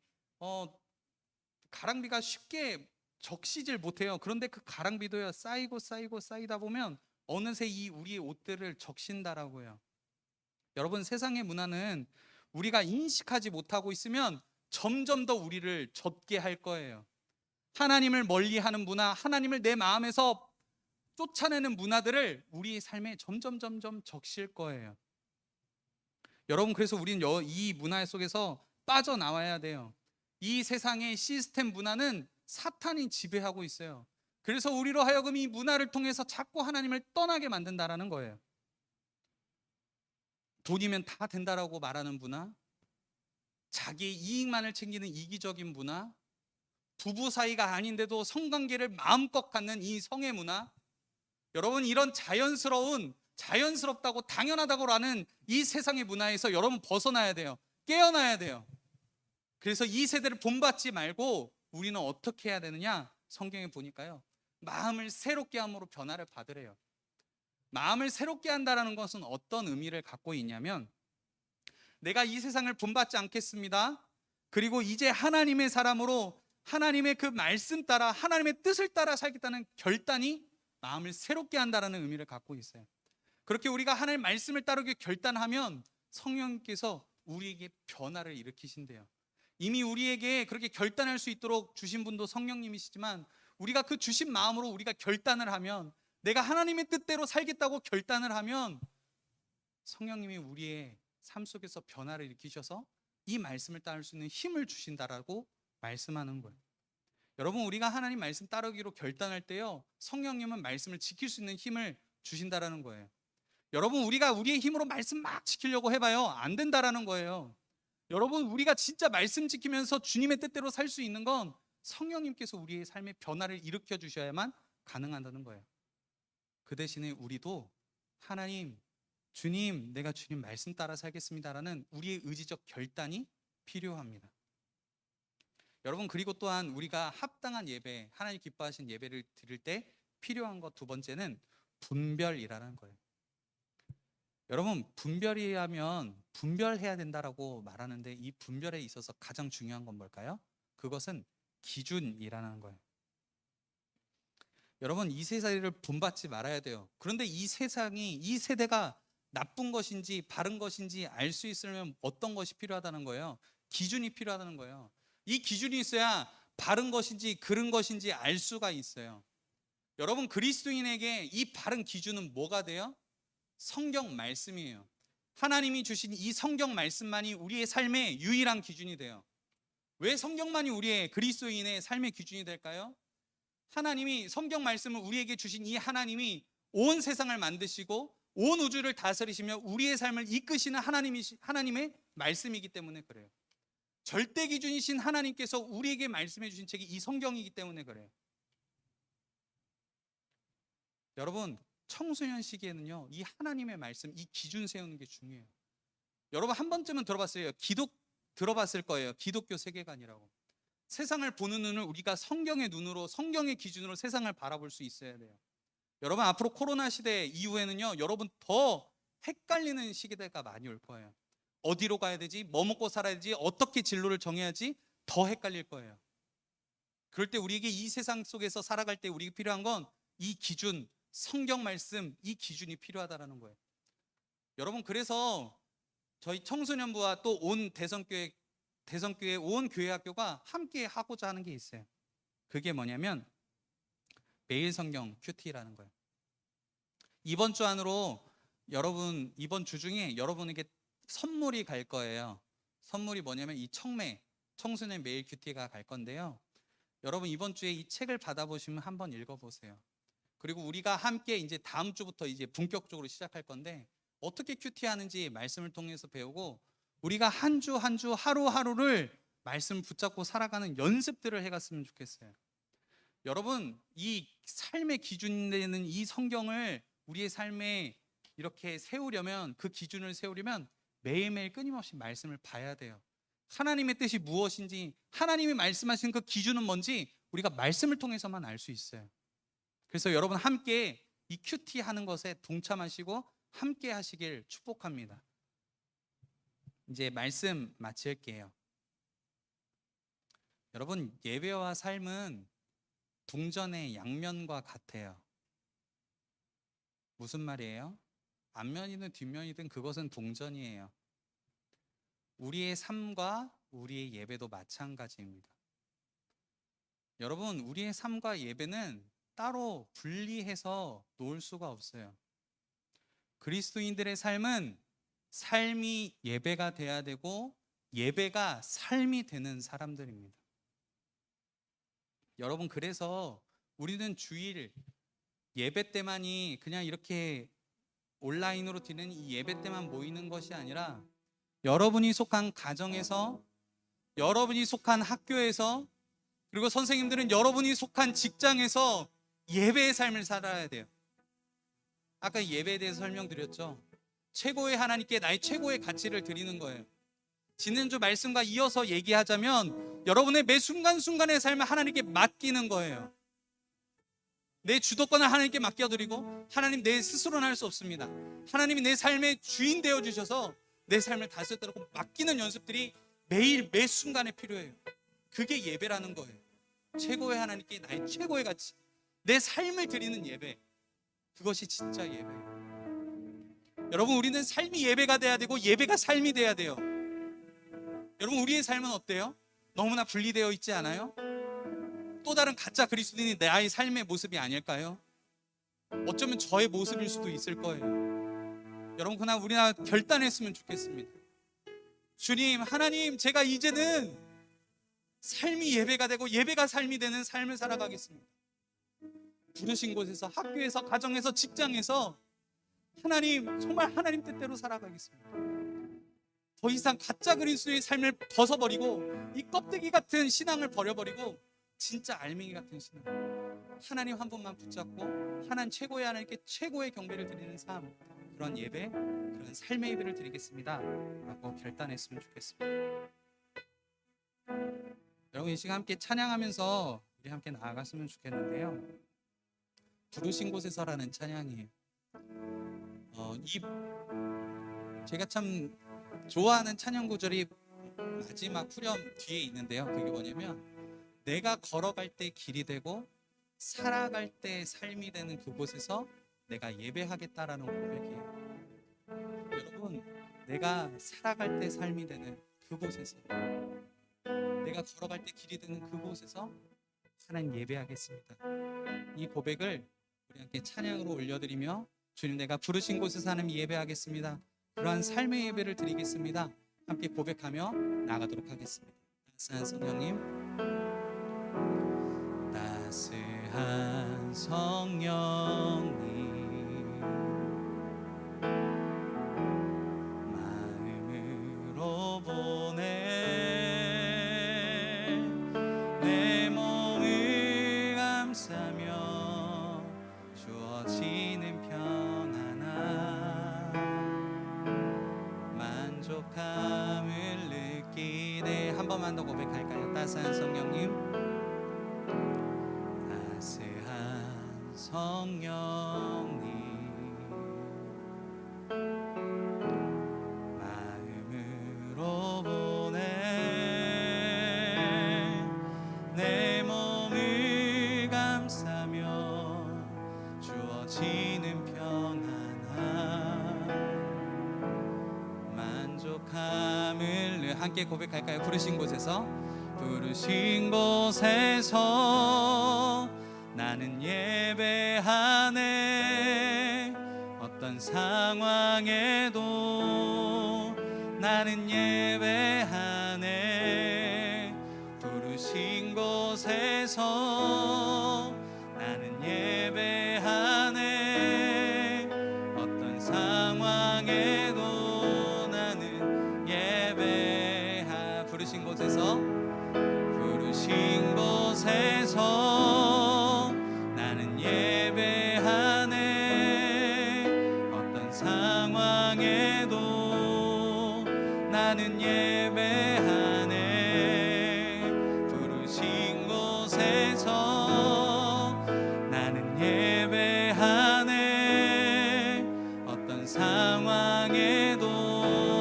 가랑비가 쉽게 적시질 못해요. 그런데 그 가랑비도요, 쌓이다 보면 어느새 이 우리의 옷들을 적신다라고요. 여러분, 세상의 문화는 우리가 인식하지 못하고 있으면 점점 더 우리를 젖게 할 거예요. 하나님을 멀리하는 문화, 하나님을 내 마음에서 쫓아내는 문화들을 우리의 삶에 점점 적실 거예요. 여러분, 그래서 우리는 이 문화 속에서 빠져나와야 돼요. 이 세상의 시스템 문화는 사탄이 지배하고 있어요. 그래서 우리로 하여금 이 문화를 통해서 자꾸 하나님을 떠나게 만든다라는 거예요. 돈이면 다 된다라고 말하는 문화, 자기의 이익만을 챙기는 이기적인 문화, 부부 사이가 아닌데도 성관계를 마음껏 갖는 이 성의 문화, 여러분, 이런 자연스럽다고 당연하다고 하는 이 세상의 문화에서 여러분 벗어나야 돼요. 깨어나야 돼요. 그래서 이 세대를 본받지 말고 우리는 어떻게 해야 되느냐? 성경에 보니까요, 마음을 새롭게 함으로 변화를 받으래요. 마음을 새롭게 한다는 것은 어떤 의미를 갖고 있냐면, 내가 이 세상을 본받지 않겠습니다. 그리고 이제 하나님의 사람으로 하나님의 그 말씀 따라 하나님의 뜻을 따라 살겠다는 결단이 마음을 새롭게 한다는 의미를 갖고 있어요. 그렇게 우리가 하나님의 말씀을 따르기 결단하면 성령님께서 우리에게 변화를 일으키신대요. 이미 우리에게 그렇게 결단할 수 있도록 주신 분도 성령님이시지만, 우리가 그 주신 마음으로 우리가 결단을 하면, 내가 하나님의 뜻대로 살겠다고 결단을 하면 성령님이 우리의 삶 속에서 변화를 일으키셔서 이 말씀을 따를 수 있는 힘을 주신다라고 말씀하는 거예요. 여러분, 우리가 하나님 말씀 따르기로 결단할 때요, 성령님은 말씀을 지킬 수 있는 힘을 주신다라는 거예요. 여러분, 우리가 우리의 힘으로 말씀 막 지키려고 해봐요, 안 된다라는 거예요. 여러분, 우리가 진짜 말씀 지키면서 주님의 뜻대로 살 수 있는 건 성령님께서 우리의 삶에 변화를 일으켜 주셔야만 가능하다는 거예요. 그 대신에 우리도 하나님, 주님, 내가 주님 말씀 따라 살겠습니다라는 우리의 의지적 결단이 필요합니다. 여러분, 그리고 또한 우리가 합당한 예배, 하나님 기뻐하신 예배를 드릴 때 필요한 것 두 번째는 분별이라는 거예요. 여러분, 분별해야 된다라고 말하는데, 이 분별에 있어서 가장 중요한 건 뭘까요? 그것은 기준이라는 거예요. 여러분, 이 세대를 본받지 말아야 돼요. 그런데 이 세대가 나쁜 것인지 바른 것인지 알 수 있으려면 어떤 것이 필요하다는 거예요? 기준이 필요하다는 거예요. 이 기준이 있어야 바른 것인지 그른 것인지 알 수가 있어요. 여러분, 그리스도인에게 이 바른 기준은 뭐가 돼요? 성경 말씀이에요. 하나님이 주신 이 성경 말씀만이 우리의 삶의 유일한 기준이 돼요. 왜 성경만이 우리의 그리스도인의 삶의 기준이 될까요? 하나님이 성경 말씀을 우리에게 주신 이 하나님이 온 세상을 만드시고 온 우주를 다스리시며 우리의 삶을 이끄시는 하나님의 말씀이기 때문에 그래요. 절대 기준이신 하나님께서 우리에게 말씀해 주신 책이 이 성경이기 때문에 그래요. 여러분, 청소년 시기에는요, 이 하나님의 말씀, 이 기준 세우는 게 중요해요. 여러분 한 번쯤은 들어봤을 거예요. 기독교 세계관이라고. 세상을 보는 눈을 우리가 성경의 눈으로, 성경의 기준으로 세상을 바라볼 수 있어야 돼요. 여러분 앞으로 코로나 시대 이후에는요, 여러분 더 헷갈리는 시기대가 많이 올 거예요. 어디로 가야 되지? 뭐 먹고 살아야 되지? 어떻게 진로를 정해야지? 더 헷갈릴 거예요. 그럴 때 우리에게 이 세상 속에서 살아갈 때 우리가 필요한 건 이 기준, 성경 말씀, 이 기준이 필요하다라는 거예요. 여러분 그래서 저희 청소년부와 또 온 대성교회 온 교회 학교가 함께 하고자 하는 게 있어요. 그게 뭐냐면 매일 성경 큐티라는 거예요. 이번 주 안으로 여러분 이번 주 중에 여러분에게 선물이 갈 거예요. 선물이 뭐냐면 이 청소년 매일 큐티가 갈 건데요. 여러분 이번 주에 이 책을 받아보시면 한번 읽어보세요. 그리고 우리가 함께 이제 다음 주부터 이제 본격적으로 시작할 건데 어떻게 큐티하는지 말씀을 통해서 배우고 우리가 한 주 한 주 하루하루를 말씀을 붙잡고 살아가는 연습들을 해갔으면 좋겠어요. 여러분 이 삶의 기준 되는 이 성경을 우리의 삶에 이렇게 세우려면 그 기준을 세우려면 매일매일 끊임없이 말씀을 봐야 돼요. 하나님의 뜻이 무엇인지 하나님이 말씀하신 그 기준은 뭔지 우리가 말씀을 통해서만 알 수 있어요. 그래서 여러분 함께 이 큐티 하는 것에 동참하시고 함께 하시길 축복합니다. 이제 말씀 마칠게요. 여러분 예배와 삶은 동전의 양면과 같아요. 무슨 말이에요? 앞면이든 뒷면이든 그것은 동전이에요. 우리의 삶과 우리의 예배도 마찬가지입니다. 여러분 우리의 삶과 예배는 따로 분리해서 놓을 수가 없어요. 그리스도인들의 삶은 삶이 예배가 돼야 되고 예배가 삶이 되는 사람들입니다. 여러분 그래서 우리는 주일 예배 때만이 그냥 이렇게 온라인으로 드리는 이 예배 때만 모이는 것이 아니라 여러분이 속한 가정에서, 여러분이 속한 학교에서, 그리고 선생님들은 여러분이 속한 직장에서 예배의 삶을 살아야 돼요. 아까 예배에 대해서 설명드렸죠. 최고의 하나님께 나의 최고의 가치를 드리는 거예요. 지난주 말씀과 이어서 얘기하자면 여러분의 매 순간순간의 삶을 하나님께 맡기는 거예요. 내 주도권을 하나님께 맡겨드리고 하나님 내 스스로는 할 수 없습니다. 하나님이 내 삶의 주인 되어주셔서 내 삶을 다스리도록 맡기는 연습들이 매일 매 순간에 필요해요. 그게 예배라는 거예요. 최고의 하나님께 나의 최고의 가치, 내 삶을 드리는 예배, 그것이 진짜 예배예요. 여러분 우리는 삶이 예배가 돼야 되고 예배가 삶이 돼야 돼요. 여러분 우리의 삶은 어때요? 너무나 분리되어 있지 않아요? 또 다른 가짜 그리스도인이 나의 삶의 모습이 아닐까요? 어쩌면 저의 모습일 수도 있을 거예요. 여러분 그러나 우리가 결단했으면 좋겠습니다. 주님, 하나님, 제가 이제는 삶이 예배가 되고 예배가 삶이 되는 삶을 살아가겠습니다. 부르신 곳에서, 학교에서, 가정에서, 직장에서 하나님, 정말 하나님 뜻대로 살아가겠습니다. 더 이상 가짜 그리스도의 삶을 벗어버리고 이 껍데기 같은 신앙을 버려버리고 진짜 알맹이 같은 신앙, 하나님 한 분만 붙잡고 하나님 최고의 하나님께 최고의 경배를 드리는 삶, 그런 예배, 그런 삶의 예배를 드리겠습니다 라고 결단했으면 좋겠습니다. 여러분 이 시간 함께 찬양하면서 우리 함께 나아갔으면 좋겠는데요. 부르신 곳에서라는 찬양이에요. 제가 참 좋아하는 찬양 구절이 마지막 후렴 뒤에 있는데요. 그게 뭐냐면 내가 걸어갈 때 길이 되고 살아갈 때 삶이 되는 그곳에서 내가 예배하겠다라는 고백이에요. 여러분 내가 살아갈 때 삶이 되는 그곳에서, 내가 걸어갈 때 길이 되는 그곳에서 하나님 예배하겠습니다. 이 고백을 우리 함께 찬양으로 올려드리며 주님, 내가 부르신 곳에서 하나님 예배하겠습니다, 그러한 삶의 예배를 드리겠습니다. 함께 고백하며 나가도록 하겠습니다. 따스한 성령님, 따스한 성령님, 마음으로 보내 내 몸을 감싸며 주어지는 평안함, 만족함을 느끼네. 한 번만 더 고백할까요? 따스한 성령님, 따스한 성령님, 마음으로 보내 내 몸을 감싸며 주어지는 평안함, 만족함을 함께 고백할까요? 부르신 곳에서, 부르신 곳에서 나는 예배하네. 어떤 상황에도 나는 예배하네. 부르신 곳에서 나는 예배하네. 어떤 상황에도 나는 부르신 곳에서, 부르신 곳에서 나는 예배하네. 어떤 상황에도 나는 예배하네. 부르신 곳에서 나는 예배하네. 어떤 상황에도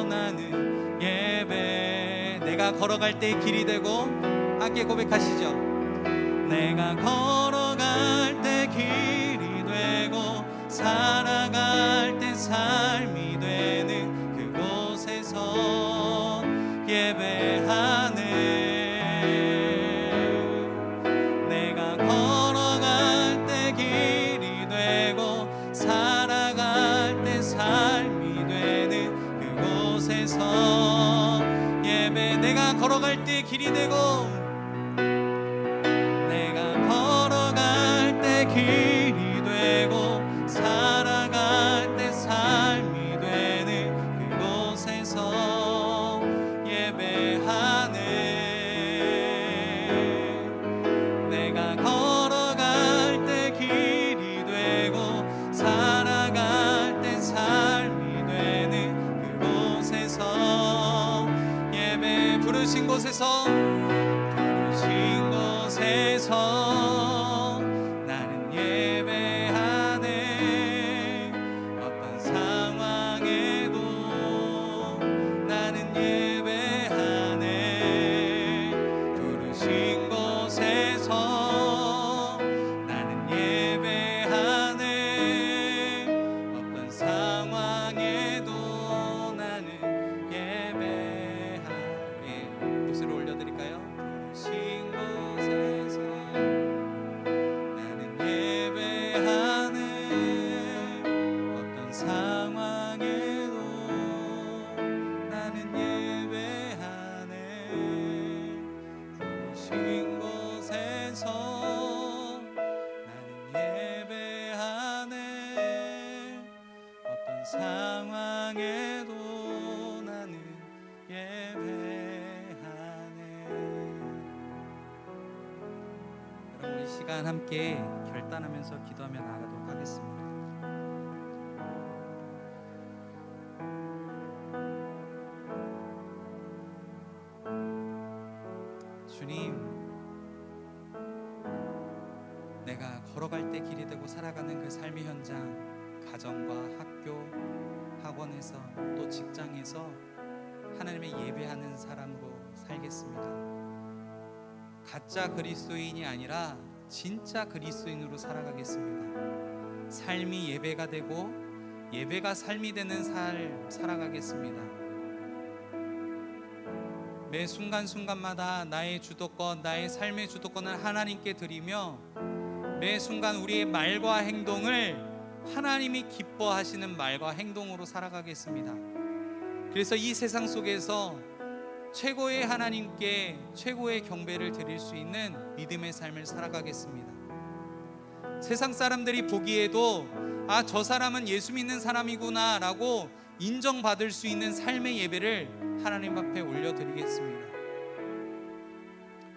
나는 예배. 내가 걸어갈 때 길이 되고, 함께 고백하시죠. 내가 걸어갈 때 길이 되고 살아갈 때 삶이 되는 그곳에서 예배하네. 내가 걸어갈 때 길이 되고 살아갈 때 삶이 되는 그곳에서 예배. 내가 걸어갈 때 길이 되고, 내가 걸어갈 때 길이 되고 살아갈 때 삶이 되는 그곳에서 예배하네. 내가 걸어갈 때 길이 되고 살아갈 때 삶이 되는 그곳에서 예배. 부르신 곳에서, 부르신 곳에서 나는 예배하네. 어떤 상황에도 나는 예배하네. 부르신 곳에서 나는 예배하네. 어떤 상황에도 나는 예배하네. 목소리를 올려드릴까요? 부르신 곳에서 나는 예배하네. 어떤 상황에도 나는 예배하네. 부르신 곳에서 나는 예배하네. 어떤 상황에도 나는 예배하네. 여러분, 이 시간 함께 결단하면서 기도하며 나가도록 하겠습니다. 주님, 내가 걸어갈 때 길이 되고 살아가는 그 삶의 현장, 가정과 학교, 학원에서 또 직장에서 하나님의 예배하는 사람으로 살겠습니다. 가짜 그리스도인이 아니라 진짜 그리스도인으로 살아가겠습니다. 삶이 예배가 되고 예배가 삶이 되는 삶 살아가겠습니다. 매 순간순간마다 나의 주도권, 나의 삶의 주도권을 하나님께 드리며 매 순간 우리의 말과 행동을 하나님이 기뻐하시는 말과 행동으로 살아가겠습니다. 그래서 이 세상 속에서 최고의 하나님께 최고의 경배를 드릴 수 있는 믿음의 삶을 살아가겠습니다. 세상 사람들이 보기에도 아, 저 사람은 예수 믿는 사람이구나 라고 인정받을 수 있는 삶의 예배를 하나님 앞에 올려드리겠습니다.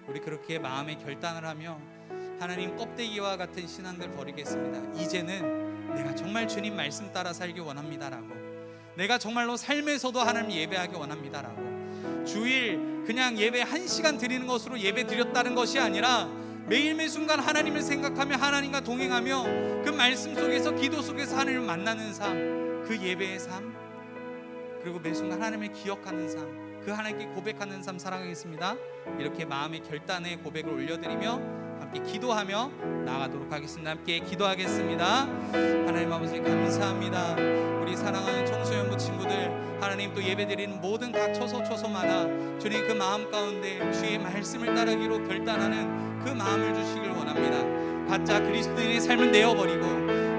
우리 그렇게 마음의 결단을 하며 하나님 껍데기와 같은 신앙들 버리겠습니다. 이제는 내가 정말 주님 말씀 따라 살기 원합니다라고, 내가 정말로 삶에서도 하나님 예배하기 원합니다라고, 주일 그냥 예배 1시간 드리는 것으로 예배 드렸다는 것이 아니라 매일 매 순간 하나님을 생각하며 하나님과 동행하며 그 말씀 속에서 기도 속에서 하나님을 만나는 삶, 그 예배의 삶, 그리고 매 순간 하나님을 기억하는 삶, 그 하나님께 고백하는 삶 살아가겠습니다. 이렇게 마음의 결단의 고백을 올려드리며 함께 기도하며 나아가도록 하겠습니다. 함께 기도하겠습니다. 하나님 아버지 감사합니다. 우리 사랑하는 청소년부 친구들, 하나님 또 예배드리는 모든 각 처소마다 주님 그 마음 가운데 주의 말씀을 따르기로 결단하는 그 마음을 주시길 원합니다. 가짜 그리스도인의 삶을 내어버리고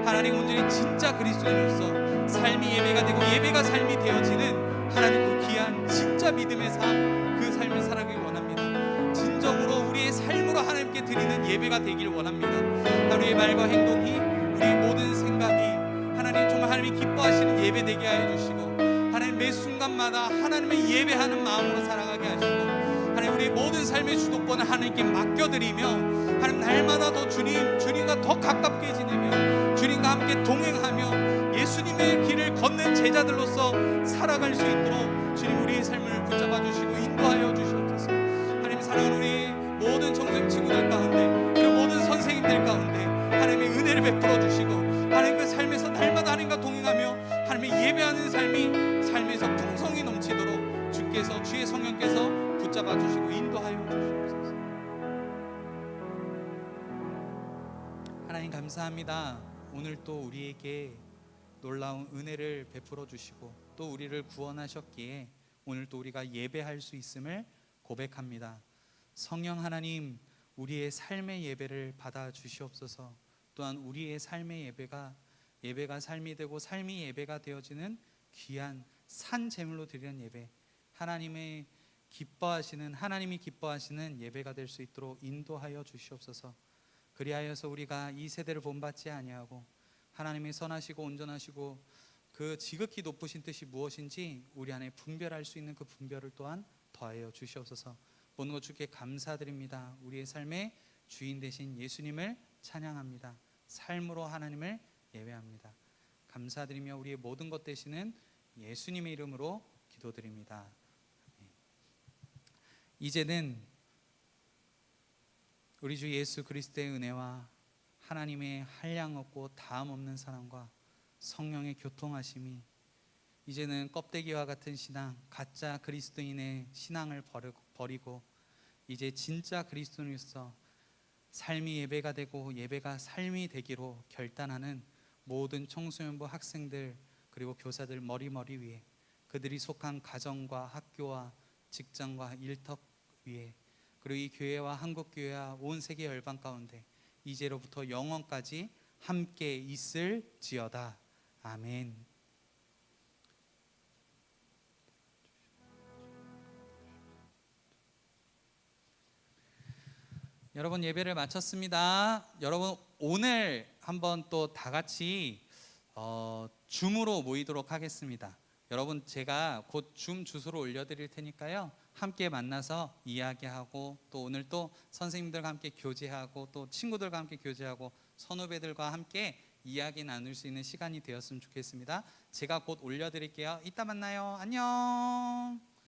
하나님 온전히 진짜 그리스도인으로서 삶이 예배가 되고 예배가 삶이 되어지는 하나님 그 귀한 진짜 믿음의 삶, 그 삶을 살아가길 원합니다. 진정으로 우리의 삶으로 하나님께 드리는 예배가 되길 원합니다. 하루의 말과 행동이, 우리의 모든 생각이 하나님 정말 하나님이 기뻐하시는 예배 되게 하여 주시고, 하나님 매 순간마다 하나님을 예배하는 마음으로 살아가게 하시고, 하나님 우리의 모든 삶의 주도권을 하나님께 맡겨드리며 하나님 날마다 더 주님과 더 가깝게 지내며 주님과 함께 동행하며 예수님의 길을 걷는 제자들로서 살아갈 수 있도록 주님 우리의 삶을 붙잡아 주시고 인도하여 주시옵소서. 하나님 사랑하는 우리 모든 청소년 친구들 가운데, 그리고 모든 선생님들 가운데 하나님의 은혜를 베풀어 주시고 하나님 그 삶에서 날마다 하나님과 동행하며 하나님의 예배하는 삶이 삶에서 풍성이 넘치도록 주께서, 주의 성령께서 붙잡아 주시고 인도하여 주시옵소서. 하나님 감사합니다. 오늘 또 우리에게 놀라운 은혜를 베풀어 주시고 또 우리를 구원하셨기에 오늘 또 우리가 예배할 수 있음을 고백합니다. 성령 하나님, 우리의 삶의 예배를 받아 주시옵소서. 또한 우리의 삶의 예배가 삶이 되고 삶이 예배가 되어지는 귀한 산 제물로 드리는 예배, 하나님이 기뻐하시는 예배가 될 수 있도록 인도하여 주시옵소서. 그리하여서 우리가 이 세대를 본받지 아니하고 하나님의 선하시고 온전하시고 그 지극히 높으신 뜻이 무엇인지 우리 안에 분별할 수 있는 그 분별을 또한 더하여 주시옵소서. 모든 것 주께 감사드립니다. 우리의 삶의 주인 되신 예수님을 찬양합니다. 삶으로 하나님을 예배합니다. 감사드리며 우리의 모든 것 되시는 예수님의 이름으로 기도드립니다. 이제는 우리 주 예수 그리스도의 은혜와 하나님의 한량 없고 다음 없는 사랑과 성령의 교통하심이 이제는 껍데기와 같은 신앙, 가짜 그리스도인의 신앙을 버리고 이제 진짜 그리스도인으로서 삶이 예배가 되고 예배가 삶이 되기로 결단하는 모든 청소년부 학생들 그리고 교사들 머리 위에, 그들이 속한 가정과 학교와 직장과 일터 위에, 그리고 이 교회와 한국교회와 온 세계 열방 가운데 이제로부터 영원까지 함께 있을지어다. 아멘. 여러분 예배를 마쳤습니다. 여러분 오늘 한번 또 다 같이 줌으로 모이도록 하겠습니다. 여러분 제가 곧 줌 주소를 올려드릴 테니까요. 함께 만나서 이야기하고 또 오늘 또 선생님들과 함께 교제하고 또 친구들과 함께 교제하고 선후배들과 함께 이야기 나눌 수 있는 시간이 되었으면 좋겠습니다. 제가 곧 올려드릴게요. 이따 만나요. 안녕.